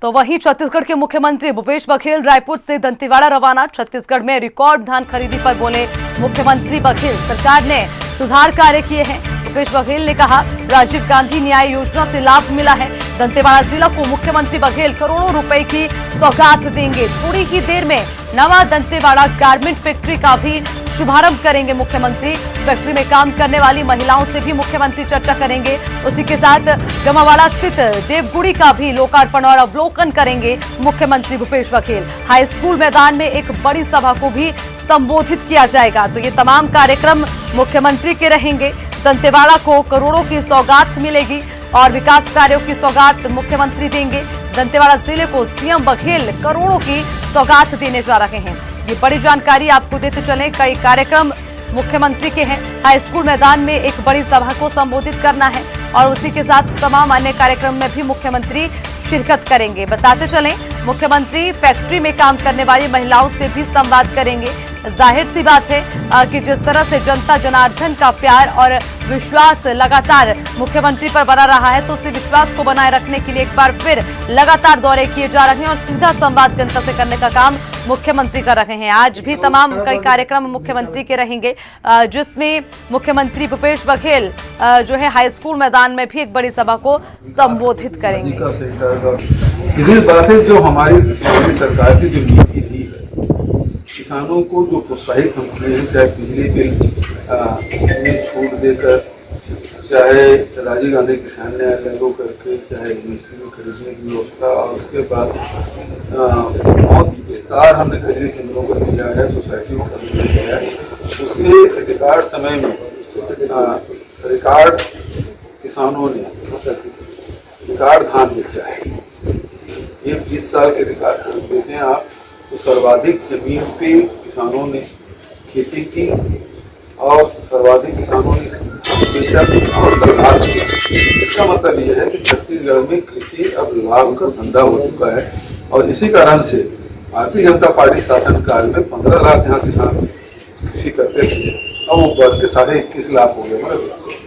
तो वहीं छत्तीसगढ़ के मुख्यमंत्री भूपेश बघेल रायपुर से दंतेवाड़ा रवाना। छत्तीसगढ़ में रिकॉर्ड धान खरीदी पर बोले मुख्यमंत्री बघेल, सरकार ने सुधार कार्य किए हैं। भूपेश बघेल ने कहा, राजीव गांधी न्याय योजना से लाभ मिला है। दंतेवाड़ा जिला को मुख्यमंत्री बघेल करोड़ों रुपए की सौगात देंगे। थोड़ी ही देर में नवा दंतेवाड़ा गारमेंट फैक्ट्री का भी शुभारंभ करेंगे मुख्यमंत्री। फैक्ट्री में काम करने वाली महिलाओं से भी मुख्यमंत्री चर्चा करेंगे। उसी के साथ गमावाड़ा स्थित देवगुड़ी का भी लोकार्पण और अवलोकन करेंगे मुख्यमंत्री भूपेश बघेल। हाई स्कूल मैदान में एक बड़ी सभा को भी संबोधित किया जाएगा। तो ये तमाम कार्यक्रम मुख्यमंत्री के रहेंगे। दंतेवाड़ा को करोड़ों की सौगात मिलेगी और विकास कार्यों की सौगात मुख्यमंत्री देंगे। दंतेवाड़ा जिले को सीएम बघेल करोड़ों की सौगात देने जा रहे हैं। ये बड़ी जानकारी आपको देते चलें। कई कार्यक्रम मुख्यमंत्री के हैं। हाई स्कूल मैदान में एक बड़ी सभा को संबोधित करना है और उसी के साथ तमाम अन्य कार्यक्रम में भी मुख्यमंत्री शिरकत करेंगे। बताते चलें, मुख्यमंत्री फैक्ट्री में काम करने वाली महिलाओं से भी संवाद करेंगे। जाहिर सी बात है कि जिस तरह से जनता जनार्दन का प्यार और विश्वास लगातार मुख्यमंत्री पर बना रहा है, तो उसी विश्वास को बनाए रखने के लिए एक बार फिर लगातार दौरे किए जा रहे हैं और सीधा संवाद जनता से करने का काम मुख्यमंत्री कर रहे हैं। आज भी तमाम कई कार्यक्रम मुख्यमंत्री के रहेंगे, जिसमें मुख्यमंत्री भूपेश बघेल जो है हाई स्कूल मैदान में भी एक बड़ी सभा को संबोधित करेंगे। बात है जो हमारी सरकार की जो नीति थी, किसानों को जो प्रोत्साहित हम किए हैं, चाहे बिजली बिल में छूट देकर, चाहे राजीव गांधी किसान न्याय लागू करके, चाहे एमएसपी में खरीदने की व्यवस्था, और उसके बाद बहुत विस्तार हमने खरीदी केंद्रों को दिया है, सोसाइटी को खरीदने दिया है। उससे रिकॉर्ड समय में रिकॉर्ड किसानों ने रिकॉर्ड धान बेचा है। ये 20 साल के रिकॉर्ड देखें आप, तो सर्वाधिक जमीन पे किसानों ने खेती की और सर्वाधिक किसानों ने बेचा और बर्बाद किया। इसका मतलब यह है कि छत्तीसगढ़ में कृषि अब लाभ का धंधा हो चुका है और इसी कारण से भारतीय जनता पार्टी शासनकाल में 15 लाख यहाँ किसान कृषि करते थे, अब वो बढ़ के 21.5 लाख हो गए।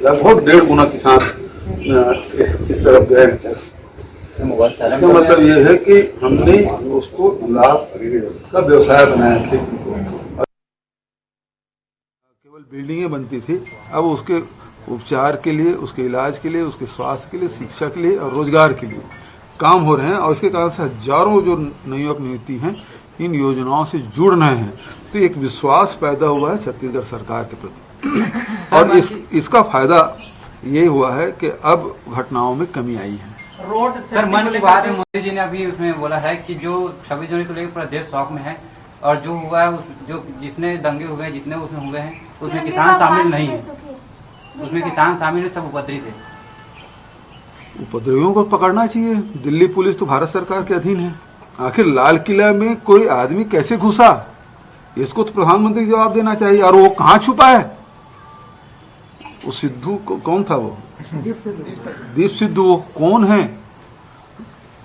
लगभग 1.5 गुना किसान इस तरफ गए हैं। इसका मतलब ये है कि हमने उसको लाभ का व्यवसाय बनाया खेती को। केवल बिल्डिंगें बनती थी, अब उसके उपचार के लिए, उसके इलाज के लिए, उसके स्वास्थ्य के लिए, शिक्षा के लिए और रोजगार के लिए काम हो रहे हैं और इसके कारण से हजारों जो नवयुवक नियुक्ति हैं इन योजनाओं से जुड़ रहे हैं। तो एक विश्वास पैदा हुआ है छत्तीसगढ़ सरकार के प्रति और इसका फायदा ये हुआ है कि अब घटनाओं में कमी आई है। रोड सर, मन की बात है, मोदी जी ने अभी उसमें बोला है कि जो 26 जनवरी को लेकर पूरा देश शौक में है और जो हुआ है, जो जितने दंगे हुए हैं, जितने उसमें हुए हैं, उसमें किसान शामिल नहीं है। उसमें किसान शामिल है, सब उपद्रवी थे। उपद्रवियों को पकड़ना चाहिए। दिल्ली पुलिस तो भारत सरकार के अधीन है। आखिर लाल किला में कोई आदमी कैसे घुसा, इसको तो प्रधानमंत्री जवाब देना चाहिए। और वो कहाँ छुपा है? वो सिद्धू कौन था? वो दीप सिद्धू वो कौन है?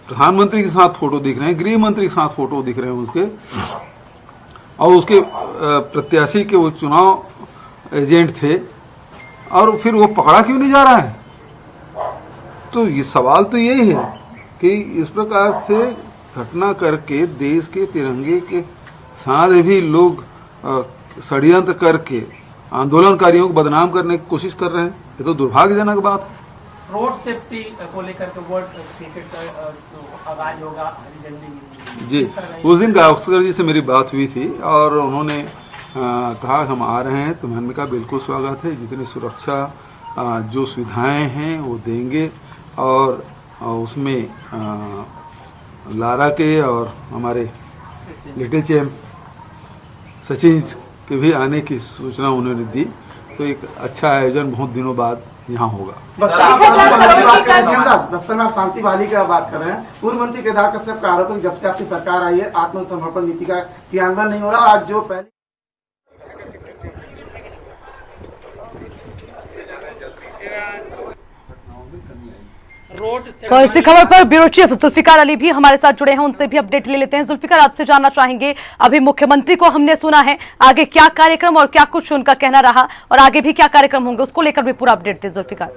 प्रधानमंत्री के साथ फोटो दिख रहे हैं, गृह मंत्री के साथ फोटो दिख रहे हैं उसके, और उसके प्रत्याशी के वो चुनाव एजेंट थे, और फिर वो पकड़ा क्यों नहीं जा रहा है? तो ये सवाल तो यही है कि इस प्रकार से घटना करके देश के तिरंगे के साथ भी लोग षड्यंत्र करके आंदोलनकारियों को बदनाम करने की कोशिश कर रहे हैं। ये तो दुर्भाग्यजनक बात है। रोड सेफ्टी को लेकर के वर्ल्ड क्रिकेट का आगाज होगा जी। उस दिन गावस्कर जी से मेरी बात हुई थी और उन्होंने कहा हम आ रहे हैं, तो मैंने कहा बिल्कुल स्वागत है, जितनी सुरक्षा जो सुविधाएं हैं वो देंगे और उसमें लारा के और हमारे लिटिल चैम्प सचिन के भी आने की सूचना उन्होंने दी। तो एक अच्छा आयोजन बहुत दिनों बाद यहाँ होगा। बस्तर में आप शांति बहाली की बात कर रहे हैं। पूर्व मंत्री केदार कश्यप का आरोप है, जब से आपकी सरकार आई है आत्मसमर्पण नीति का क्रियान्वयन नहीं हो रहा। आज जो पहले तो इसी खबर पर ब्यूरो चीफ जुल्फिकार अली भी हमारे साथ जुड़े हैं, उनसे भी अपडेट ले लेते हैं। जुल्फिकार, आपसे जानना चाहेंगे, अभी मुख्यमंत्री को हमने सुना है, आगे क्या कार्यक्रम और क्या कुछ उनका कहना रहा और आगे भी क्या कार्यक्रम होंगे, उसको लेकर भी पूरा अपडेट दें जुल्फिकार।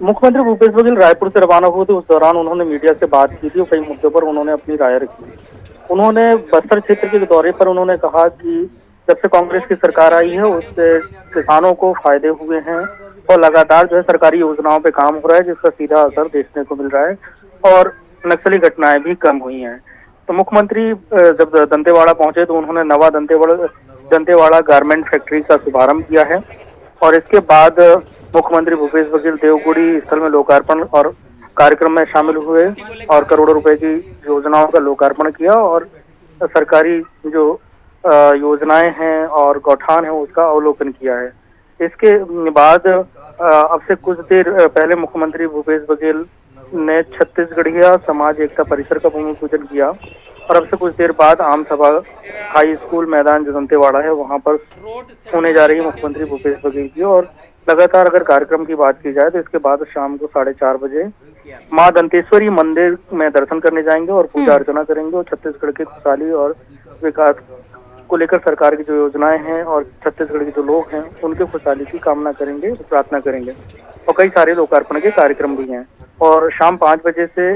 मुख्यमंत्री भूपेश बघेल रायपुर से रवाना हुए थे। उस दौरान उन्होंने मीडिया से बात की थी और कई मुद्दों पर उन्होंने अपनी राय रखी। उन्होंने बस्तर क्षेत्र के दौरे पर उन्होंने कहा कि जब से कांग्रेस की सरकार आई है उससे किसानों को फायदे हुए हैं और लगातार जो है सरकारी योजनाओं पे काम हो रहा है, जिसका सीधा असर देखने को मिल रहा है और नक्सली घटनाएं भी कम हुई हैं। तो मुख्यमंत्री जब दंतेवाड़ा पहुंचे तो उन्होंने नवा दंतेवाड़ा गारमेंट फैक्ट्री का शुभारंभ किया है और इसके बाद मुख्यमंत्री भूपेश बघेल देवगुड़ी स्थल में लोकार्पण और कार्यक्रम में शामिल हुए और करोड़ों रुपए की योजनाओं का लोकार्पण किया और सरकारी जो योजनाएं हैं और गौठान है उसका अवलोकन किया है। इसके बाद अब से कुछ देर पहले मुख्यमंत्री भूपेश बघेल ने छत्तीसगढ़िया समाज एकता परिसर का भूमि पूजन किया और अब से कुछ देर बाद आम सभा हाई स्कूल मैदान जो दंतेवाड़ा है वहां पर होने जा रही है मुख्यमंत्री भूपेश बघेल की। और लगातार अगर कार्यक्रम की बात की जाए तो इसके बाद शाम को 4:30 बजे मां दंतेश्वरी मंदिर में दर्शन करने जाएंगे और पूजा अर्चना करेंगे और छत्तीसगढ़ की खुशहाली और विकास को लेकर सरकार की जो योजनाएं हैं और छत्तीसगढ़ के जो लोग हैं उनके खुशहाली की कामना करेंगे, प्रार्थना करेंगे और कई सारे लोकार्पण के कार्यक्रम भी हैं। और शाम 5 बजे से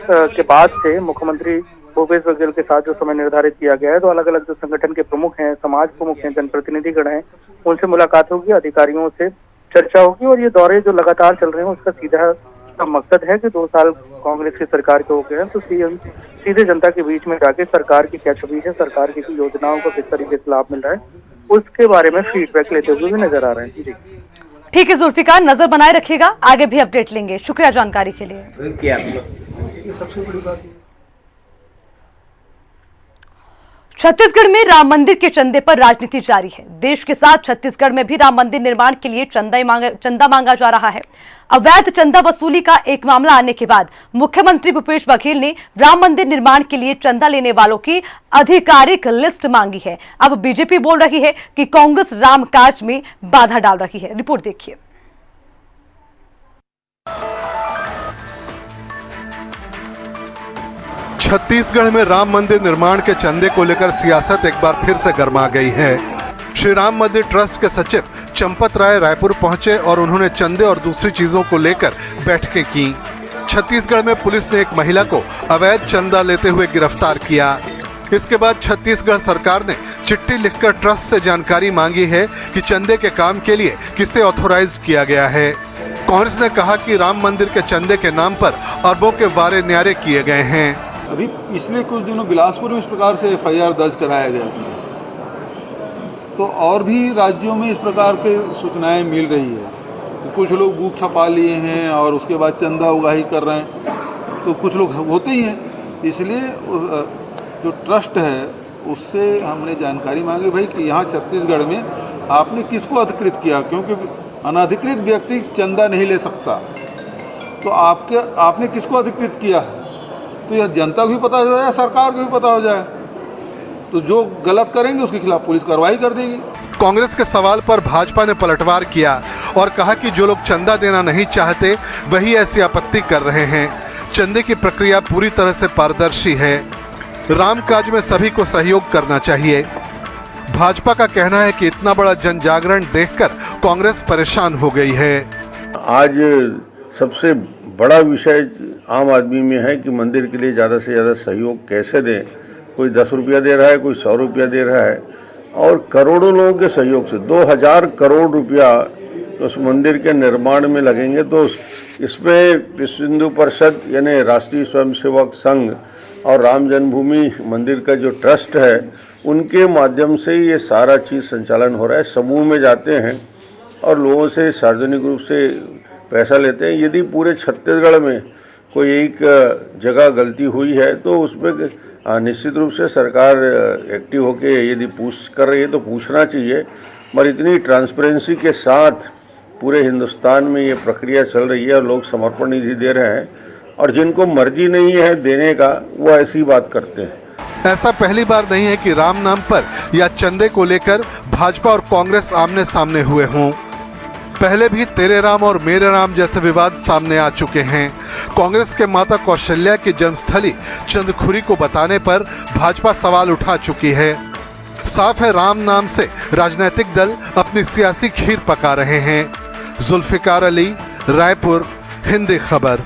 के बाद से मुख्यमंत्री भूपेश बघेल के साथ जो समय निर्धारित किया गया है तो अलग अलग जो संगठन के प्रमुख हैं, समाज प्रमुख हैं, जनप्रतिनिधिगण हैं, उनसे मुलाकात होगी, अधिकारियों से चर्चा होगी और ये दौरे जो लगातार चल रहे हैं उसका सीधा मकसद है कि 2 साल कांग्रेस की सरकार के हो गए हैं तो सीधे जनता के बीच में जाके सरकार की क्या छवि है, सरकार की योजनाओं को किस तरीके से लाभ मिल रहा है, उसके बारे में फीडबैक लेते हुए भी नजर आ रहे हैं। ठीक है जुल्फिकार, नजर बनाए रखिएगा, आगे भी अपडेट लेंगे। शुक्रिया जानकारी के लिए। सबसे बड़ी बात छत्तीसगढ़ में राम मंदिर के चंदे पर राजनीति जारी है। देश के साथ छत्तीसगढ़ में भी राम मंदिर निर्माण के लिए चंदा मांगा जा रहा है। अवैध चंदा वसूली का एक मामला आने के बाद मुख्यमंत्री भूपेश बघेल ने राम मंदिर निर्माण के लिए चंदा लेने वालों की आधिकारिक लिस्ट मांगी है। अब बीजेपी बोल रही है कि कांग्रेस राम काज में बाधा डाल रही है। रिपोर्ट देखिए। छत्तीसगढ़ में राम मंदिर निर्माण के चंदे को लेकर सियासत एक बार फिर से गर्मा गई है। श्री राम मंदिर ट्रस्ट के सचिव चंपत राय रायपुर पहुंचे और उन्होंने चंदे और दूसरी चीजों को लेकर बैठकें की। छत्तीसगढ़ में पुलिस ने एक महिला को अवैध चंदा लेते हुए गिरफ्तार किया। इसके बाद छत्तीसगढ़ सरकार ने चिट्ठी लिखकर ट्रस्ट से जानकारी मांगी है कि चंदे के काम के लिए किसे ऑथोराइज किया गया है। कांग्रेस ने कहा कि राम मंदिर के चंदे के नाम पर अरबों के वारे न्यारे किए गए हैं। अभी पिछले कुछ दिनों बिलासपुर में इस प्रकार से FIR दर्ज कराया गया था, तो और भी राज्यों में इस प्रकार के सूचनाएं मिल रही है। कुछ लोग बुक छपा लिए हैं और उसके बाद चंदा उगाही कर रहे हैं, तो कुछ लोग होते ही हैं। इसलिए जो ट्रस्ट है उससे हमने जानकारी मांगी भाई कि यहाँ छत्तीसगढ़ में आपने किसको अधिकृत किया, क्योंकि अनधिकृत व्यक्ति चंदा नहीं ले सकता, तो आपने किसको अधिकृत किया, तो यह जनता को भी पता हो जाए, सरकार को भी पता हो जाए, तो जो गलत करेंगे उसके खिलाफ पुलिस कार्रवाई कर देगी। कांग्रेस के सवाल पर भाजपा ने पलटवार किया और कहा कि जो लोग चंदा देना नहीं चाहते वही ऐसी आपत्ति कर रहे हैं। चंदे की प्रक्रिया पूरी तरह से पारदर्शी है। राम काज में सभी को सहयोग करना चाहिए। भाजपा का कहना है कि इतना बड़ा जन जागरण देखकर कांग्रेस परेशान हो गई है। आज सबसे बड़ा विषय आम आदमी में है कि मंदिर के लिए ज़्यादा से ज़्यादा सहयोग कैसे दें। कोई 10 रुपया दे रहा है, कोई 100 रुपया दे रहा है और करोड़ों लोगों के सहयोग से 2000 करोड़ रुपया उस मंदिर के निर्माण में लगेंगे। तो इसमें विश्व हिंदू परिषद यानी राष्ट्रीय स्वयंसेवक संघ और राम जन्मभूमि मंदिर का जो ट्रस्ट है उनके माध्यम से ये सारा चीज़ संचालन हो रहा है। समूह में जाते हैं और लोगों से सार्वजनिक रूप से पैसा लेते हैं। यदि पूरे छत्तीसगढ़ में कोई एक जगह गलती हुई है तो उसमें निश्चित रूप से सरकार एक्टिव होके यदि पूछ कर रही है तो पूछना चाहिए। पर इतनी ट्रांसपेरेंसी के साथ पूरे हिंदुस्तान में ये प्रक्रिया चल रही है और लोग समर्पण निधि दे रहे हैं और जिनको मर्जी नहीं है देने का वो ऐसी बात करते हैं। ऐसा पहली बार नहीं है कि राम नाम पर या चंदे को लेकर भाजपा और कांग्रेस आमने सामने हुए हों। पहले भी तेरे राम और मेरे राम जैसे विवाद सामने आ चुके हैं। कांग्रेस के माता कौशल्या की जन्मस्थली चंदखुरी को बताने पर भाजपा सवाल उठा चुकी है। साफ है राम नाम से राजनीतिक दल अपनी सियासी खीर पका रहे हैं। जुल्फिकार अली, रायपुर, हिंदी खबर।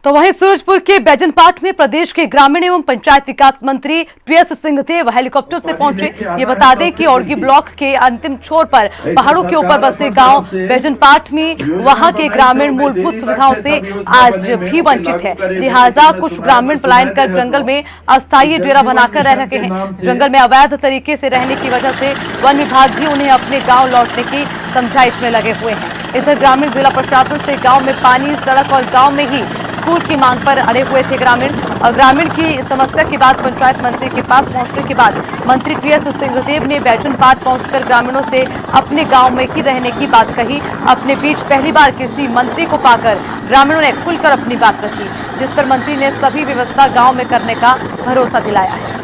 तो वहीं सूरजपुर के बैजनपाट में प्रदेश के ग्रामीण एवं पंचायत विकास मंत्री टीएस सिंहदेव हेलीकॉप्टर से पहुंचे। ये बता दें कि औरगी ब्लॉक के अंतिम छोर पर पहाड़ों के ऊपर बसे गांव बैजनपाट में वहां के ग्रामीण मूलभूत सुविधाओं से आज भी वंचित है। लिहाजा कुछ ग्रामीण पलायन कर जंगल में अस्थायी डेरा बनाकर रह रहे हैं। जंगल में अवैध तरीके से रहने की वजह से वन विभाग भी उन्हें अपने गाँव लौटने की समझाइश में लगे हुए हैं। इधर ग्रामीण जिला प्रशासन से गाँव में पानी, सड़क और गाँव में ही स्कूल की मांग पर अड़े हुए थे ग्रामीण। और ग्रामीण की समस्या के बाद पंचायत मंत्री के पास पहुंचने के बाद मंत्री टीएस सिंहदेव ने बैजनपाट पहुंचकर ग्रामीणों से अपने गांव में ही रहने की बात कही। अपने बीच पहली बार किसी मंत्री को पाकर ग्रामीणों ने खुलकर अपनी बात रखी, जिस पर मंत्री ने सभी व्यवस्था गाँव में करने का भरोसा दिलाया है।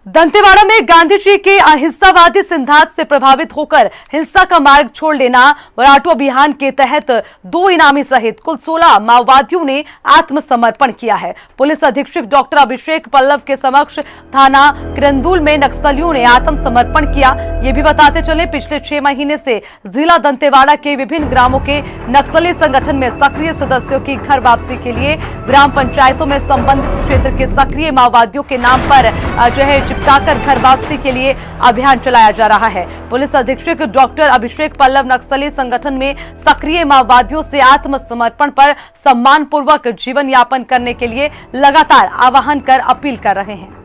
दंतेवाड़ा में गांधी जी के अहिंसावादी सिद्धांत से प्रभावित होकर हिंसा का मार्ग छोड़ लेना वराटू अभियान के तहत 2 इनामी सहित कुल 16 माओवादियों ने आत्मसमर्पण किया है। पुलिस अधीक्षक डॉक्टर अभिषेक पल्लव के समक्ष थाना किरंदुल में नक्सलियों ने आत्मसमर्पण किया। ये भी बताते चले, पिछले 6 महीने से जिला दंतेवाड़ा के विभिन्न ग्रामों के नक्सली संगठन में सक्रिय सदस्यों की घर वापसी के लिए ग्राम पंचायतों में संबंधित क्षेत्र के सक्रिय माओवादियों के नाम पर चिपकाकर घर वापसी के लिए अभियान चलाया जा रहा है। पुलिस अधीक्षक डॉक्टर अभिषेक पल्लव नक्सली संगठन में सक्रिय माओवादियों से आत्मसमर्पण पर सम्मानपूर्वक जीवन यापन करने के लिए लगातार आह्वान कर अपील कर रहे हैं।